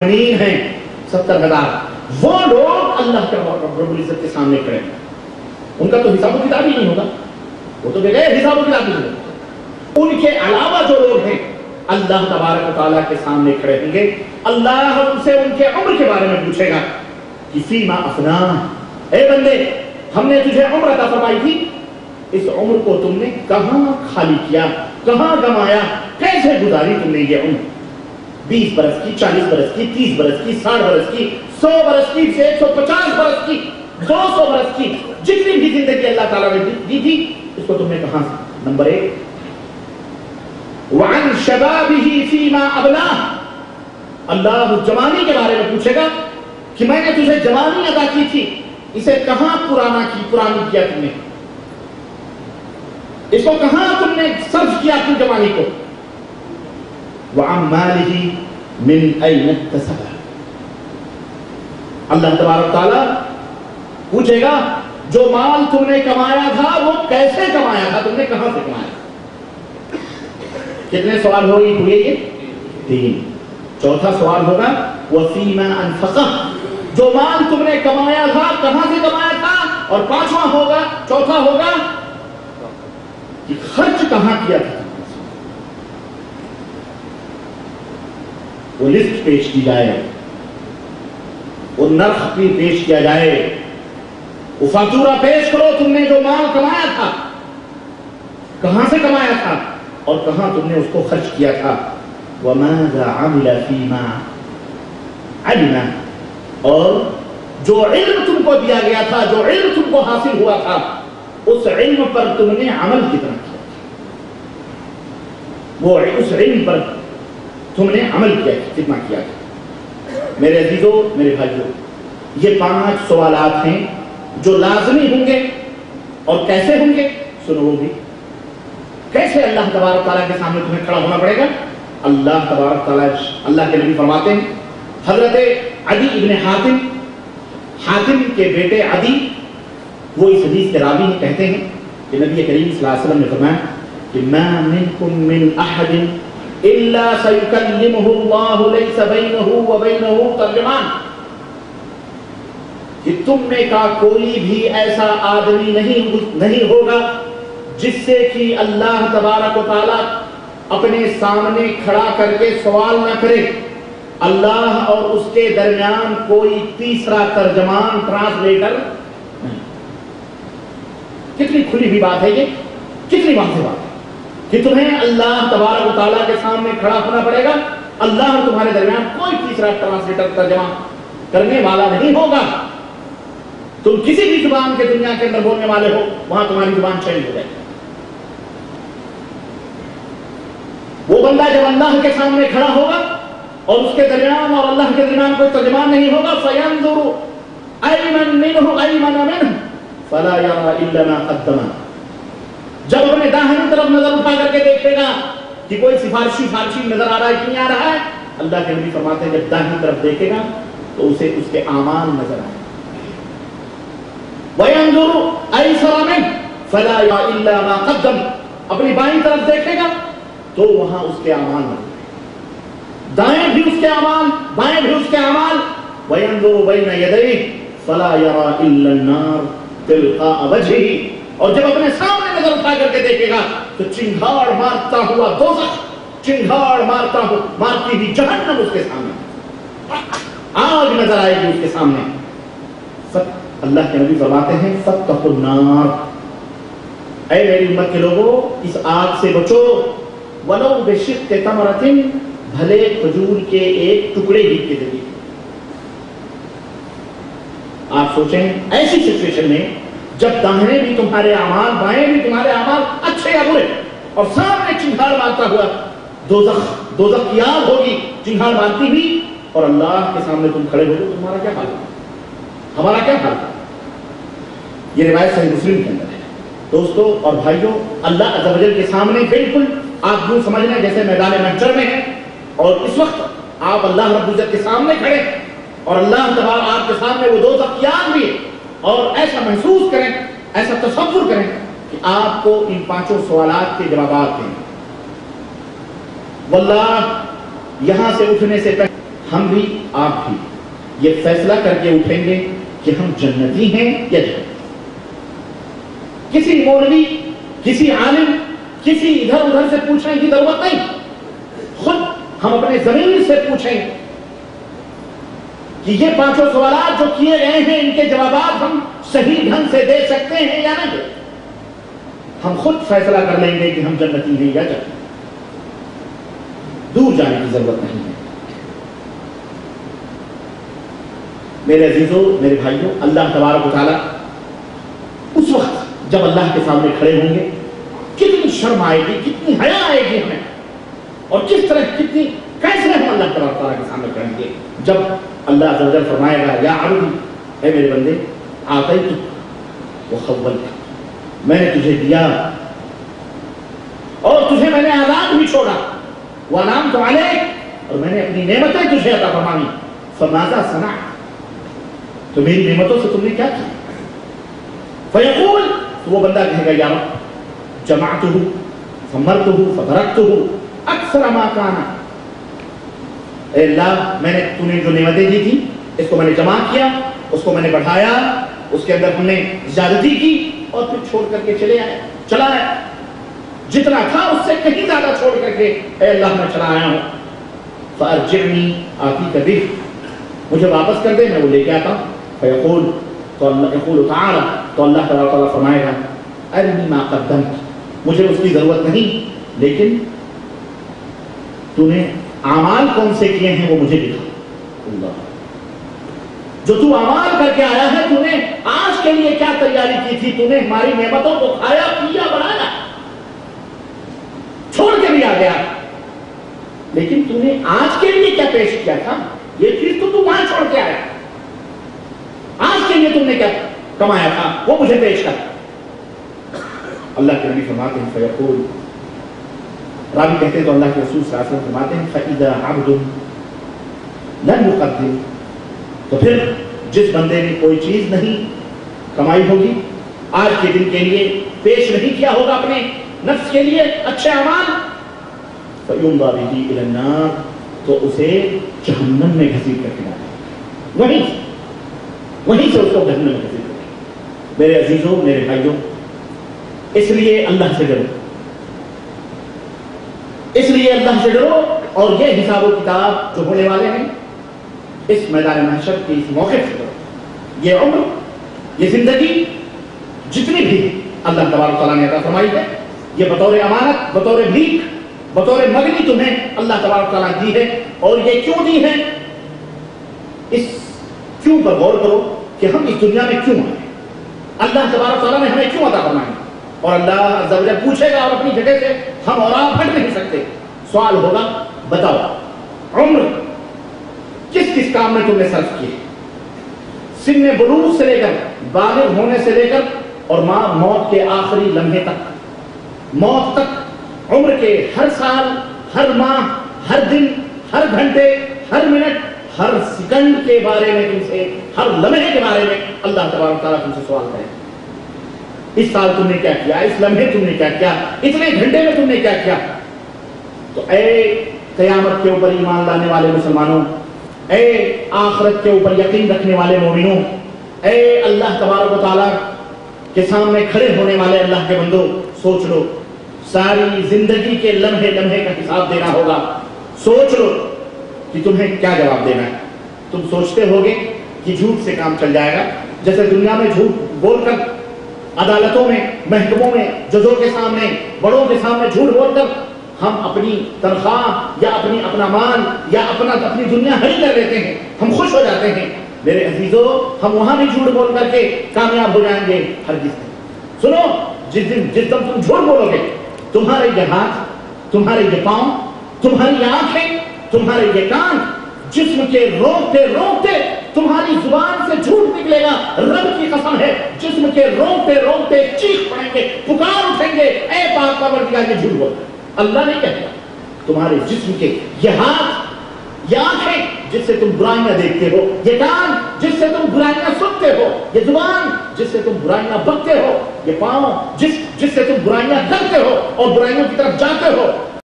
ہیں 70,000 وہ لوگ اللہ کے رب العزت کے سامنے کھڑے ہیں. ان کا تو حساب و کتاب ہی نہیں ہوگا, وہ تو بغیر حساب و کتاب نہیں ہوگا. ان کے علاوہ جو لوگ ہیں اللہ تبارک و تعالیٰ کے سامنے کھڑے ہوں گے. اللہ ان سے ان کے عمر کے بارے میں پوچھے گا کہ فیما افنا, اے بندے ہم نے تجھے عمر عطا فرمائی تھی, اس عمر کو تم نے کہاں خالی کیا, کہاں گمایا, کیسے گزاری تم نے یہ عمر؟ 20 برس کی, 40 برس کی, 30 برس کی, 60 برس کی, 100 برس کی, 150 برس کی, 200 برس کی, جتنی بھی زندگی اللہ تعالیٰ نے دی تھی اس کو تم نے کہاں سے؟ نمبر 1 وعن شبابه فيما ابلاه, اللہ جوانی کے بارے میں پوچھے گا کہ میں نے تجھے جوانی عطا کی تھی, اسے کہاں پرانی کیا تم نے, اس کو کہاں تم نے صرف کیا اپنی جوانی کو. وعن ماله من اين اكتسبه, اللہ تبارک تعالیٰ پوچھے گا جو مال تم نے کمایا تھا وہ کیسے کمایا تھا, تم نے کہاں سے کمایا. کتنے سوال ہوئے یہ 3. چوتھا سوال ہوگا وفیما انفقہ, جو مال تم نے کمایا تھا کہاں سے کمایا تھا. اور 5واں ہوگا, چوتھا ہوگا کہ خرچ کہاں کیا تھا. وہ لسٹ پیش کی جائے, وہ نرخ بھی پیش کیا جائے, وہ فاتورہ پیش کرو تم نے جو مال کمایا تھا کہاں سے کمایا تھا اور کہاں تم نے اس کو خرچ کیا تھا. وَمَاذَا عَمِلَ فِي مَا عَلِمَ, اور جو علم تم کو دیا گیا تھا, جو علم تم کو حاصل ہوا تھا, اس علم پر تم نے عمل کتنا کیا, وہ اس علم پر تم نے عمل کیا کتنا کیا. میرے عزیزوں, میرے بھائیوں, یہ 5 سوالات ہیں جو لازمی ہوں گے. اور کیسے ہوں گے سنو وہ بھی. کیسے اللہ تبارک تعالیٰ کے سامنے تمہیں کھڑا ہونا پڑے گا. اللہ تبارک تعالیٰ, اللہ کے نبی فرماتے ہیں, حضرت عدی ابن حاتم کے بیٹے عدی, وہ اس حدیث کے راوی کہتے ہیں کہ نبی کریم صلی اللہ علیہ وسلم نے فرمایا کہ ما منکم من احد الا سیکلمہ اللہ لیس بینہ وبینہ ترجمان, کہ تم میں کا کوئی بھی ایسا آدمی نہیں ہوگا جس سے کہ اللہ تبارک و تعالیٰ اپنے سامنے کھڑا کر کے سوال نہ کرے. اللہ اور اس کے درمیان کوئی تیسرا ترجمان, ٹرانسلیٹر نہیں. کتنی کھلی ہوئی بات ہے یہ, کتنی واضح بات ہے کہ تمہیں اللہ تبارک و تعالیٰ کے سامنے کھڑا ہونا پڑے گا. اللہ اور تمہارے درمیان کوئی تیسرا ٹرانسلیٹر, ترجمہ کرنے والا نہیں ہوگا. تم کسی بھی زبان کے دنیا کے اندر بولنے والے ہو, وہاں تمہاری زبان چینج ہو جائے گی. وہ بندہ جب اللہ کے سامنے کھڑا ہوگا اور اس کے درمیان اور اللہ کے درمیان کوئی ترجمان نہیں ہوگا, فَيَنْظُرُ أَيْمَنْ مِنْهُ أَيْمَنَ مِنْهُ فَلَا يَرَى إِلَّا مَا قَدَّمَ, جب اپنے داہنی طرف نظر اٹھا کر کے دیکھے گا کہ کوئی سفارشی نظر آ رہا ہے کہ نہیں آ رہا ہے, اللہ کے نبی فرماتے ہیں جب داہنی طرف دیکھے گا تو اسے اس کے اعمال نظر آئے. وَيَنْظُرُ أَيْسَرَ مِنْهُ فَلَا يَرَى إِلَّا مَا قَدَّمَ, اپنی بائیں طرف دیکھے گا تو وہاں اس کے اعمال نظر آئے. دائیں بھی اس کے اعمال, بائیں بھی اس کے اعمال. وَيَنْظُرُ بَيْنَ يَدَيْهِ فَلَا يَرَى إِلَّا النَّارَ تِلْقَاءَ وَجْهِهِ, اور جب اپنے سامنے نظر اٹھا کر کے دیکھے گا تو چنگھاڑ مارتا ہوا دوزخ, چنگھاڑ مارتی ہوئی جہنم اس کے سامنے, آگ نظر آئے گی اس کے سامنے. اللہ کے نبی فرماتے ہیں فَاتَّقُوا النَّارَ, اے میری امت کے لوگوں اس آگ سے بچو. وَلَوْ بِشِقِّ تَمْرَةٍ, بھلے کھجور کے ایک ٹکڑے ہی کے ذریعے. آپ سوچیں ایسی سچویشن میں جب داہنے بھی تمہارے اعمال, بائیں بھی تمہارے اعمال اچھے یا برے, اور سامنے چنگھاڑ مارتا ہوا دوزخ کی آگ ہوگی چنگھاڑ مارتی ہوئی, اور اللہ کے سامنے تم کھڑے ہو تو تمہارا کیا حال ہوگا, ہمارا کیا حال ہوگا. یہ روایت صحیح مسلم کے اندر ہے. دوستو اور بھائیوں, اللہ عز و جل کے سامنے بالکل آپ یوں سمجھنا جیسے میدان محشر میں ہیں, اور اس وقت آپ اللہ رب العزت کے سامنے کھڑے, اور اللہ تبارک آپ کے سامنے وہ دوزخ کی آگ بھی ہے. اور ایسا محسوس کریں, ایسا تصور کریں کہ آپ کو ان 5 سوالات کے جوابات دیں. واللہ یہاں سے اٹھنے سے پہلے ہم بھی آپ بھی یہ فیصلہ کر کے اٹھیں گے کہ ہم جنتی ہیں یا جنتی. کسی مولوی، کسی عالم، کسی ادھر ادھر سے پوچھنے کی ضرورت نہیں. خود ہم اپنے ضمیر سے پوچھیں کہ یہ پانچوں سوالات جو کیے گئے ہیں ان کے جوابات ہم صحیح ڈھنگ سے دے سکتے ہیں یا نہیں. ہم خود فیصلہ کر لیں گے کہ ہم جنتی ہیں یا جنتی. دور جانے کی ضرورت نہیں ہے. میرے عزیزوں، میرے بھائیوں، اللہ تبارک و تعالیٰ اس وقت جب اللہ کے سامنے کھڑے ہوں گے کتنی شرم آئے گی، کتنی حیا آئے گی ہمیں، اور کس طرح کیسے ہم اللہ تبارک و تعالیٰ کے سامنے کھڑیں گے جب اللہ عز و جل فرمائے گا یا عبدی، اے میرے بندے، آتیتک وخولتک، میں نے تجھے دیا اور تجھے میں نے آزاد بھی چھوڑا، وانعمت علیک، اور میں نے اپنی نعمتیں تجھے عطا فرمائی، فماذا صنعت، تو میری نعمتوں سے تم نے کیا کیا؟ فیقول، تو وہ بندہ کہے گا یا رب جمعتہ فمرتہ فترکتہ اکثر ما کان، اے اللہ میں نے تو نے جو نعمتیں دی تھی اس کو میں نے جمع کیا، اس کو میں نے بڑھایا، اس کے اندر ہم نے زیادتی کی اور پھر چھوڑ کر کے چلا ہے جتنا تھا اس سے کہیں زیادہ چھوڑ کر کے اے اللہ میں چلا آیا ہوں. فارجعنی آتیک بہ، مجھے واپس کر دے، میں وہ لے کے آتا ہوں. فیقول، تو اللہ یقول تعالی، تو اللہ تعالیٰ فرمائے گا ارنی ما قدمت، مجھے اس کی ضرورت نہیں، لیکن تو نے اعمال کون سے کیے ہیں وہ مجھے دکھا. اللہ، جو تو اعمال کر کے آیا ہے، تو نے آج کے لیے کیا تیاری کی تھی، تو نے ہماری نعمتوں کو کھایا پیا بنایا، چھوڑ کے بھی آ گیا، لیکن تو نے آج کے لیے کیا پیش کیا تھا، یہ چیز تو وہاں چھوڑ کے آیا، آج کے لیے تم نے کیا کمایا تھا وہ مجھے پیش کر. اللہ کے نبی فرماتے ہیں فیقول، راوی کہتے ہیں تو اللہ کے رسول صلی اللہ علیہ وسلم فرماتے ہیں فَإِذَا عَبْدٌ لَمْ يُقَدِّمْ، تو پھر جس بندے نے کوئی چیز نہیں کمائی ہوگی، آج کے دن کے لیے پیش نہیں کیا ہوگا اپنے نفس کے لیے اچھے اعمال، فَيُمْضَى بِهِ إِلَى النَّارِ، تو اسے جہنم میں گھسیٹ کر کے ڈالے، وہیں سے اس کو جہنم میں گھسیٹ کر کے. میرے عزیزوں، میرے بھائیوں، اس لیے اللہ سے ڈرو، اس لیے اللہ سے ڈرو، اور یہ حساب و کتاب جو ہونے والے ہیں اس میدان محشر کے اس موقع سے ڈرو. یہ عمر، یہ زندگی جتنی بھی اللہ تبارک تعالیٰ نے عطا فرمائی ہے، یہ بطور امانت، بطور بھیک، بطور مگنی تمہیں اللہ تبارک تعالیٰ دی ہے. اور یہ کیوں دی ہے، اس کیوں پر غور کرو کہ ہم اس دنیا میں کیوں آئے، اللہ تبارک تعالیٰ نے ہمیں کیوں عطا فرمائی. اور اللہ عز و جل پوچھے گا، اور اپنی جگہ سے ہم اور آپ ہٹ نہیں سکتے. سوال ہوگا، بتاؤ عمر کس کس کام میں تم نے صرف کی، سن بلوغ سے لے کر بالغ ہونے سے لے کر اور موت کے آخری لمحے تک، موت تک، عمر کے ہر سال، ہر ماہ، ہر دن، ہر گھنٹے، ہر منٹ، ہر سیکنڈ کے بارے میں تم سے، ہر لمحے کے بارے میں اللہ تبارک تعالیٰ تم سے سوال کرے. اس سال تم نے کیا کیا، اس لمحے تم نے کیا کیا، اتنے گھنٹے میں تم نے کیا کیا. تو اے قیامت کے اوپر ایمان لانے والے مسلمانوں، اے آخرت کے اوپر یقین رکھنے والے مومنوں، اے اللہ تبارک و تعالیٰ کے سامنے کھڑے ہونے والے اللہ کے بندو، سوچ لو، ساری زندگی کے لمحے لمحے کا حساب دینا ہوگا. سوچ لو کہ تمہیں کیا جواب دینا ہے. تم سوچتے ہوگے کہ جھوٹ سے کام چل جائے گا، جیسے دنیا میں جھوٹ بول کر عدالتوں میں، محکموں میں، ججوں کے سامنے، بڑوں کے سامنے جھوٹ بول کر ہم اپنی تنخواہ یا اپنا مال یا اپنی دنیا ہری کر لیتے ہیں، ہم خوش ہو جاتے ہیں. میرے عزیزوں، ہم وہاں بھی جھوٹ بول کر کے کامیاب ہو جائیں گے؟ ہرگز نہیں. سنو، جس دن تم جھوٹ بولو گے، تمہارے یہ ہاتھ، تمہارے یہ پاؤں، تمہاری یہ آنکھیں، تمہارے یہ کان، جسم کے روکتے روکتے تمہاری زبان سے جھوٹ نکلے گا. رب کی قسم ہے، جسم کے روکتے روکتے چیخ پڑیں گے، پکار اٹھیں گے، اے پاک پروردگار، یہ جھوٹ بول. اللہ نہیں کہتا. تمہارے جسم کے یہ ہاتھ، یہ آنکھیں جس سے تم برائیاں دیکھتے ہو، یہ کان جس سے تم برائیاں سنتے ہو، یہ زبان جس سے تم برائیاں بکتے ہو، یہ پاؤں جس سے تم برائیاں کرتے ہو اور برائیوں کی طرف جاتے ہو،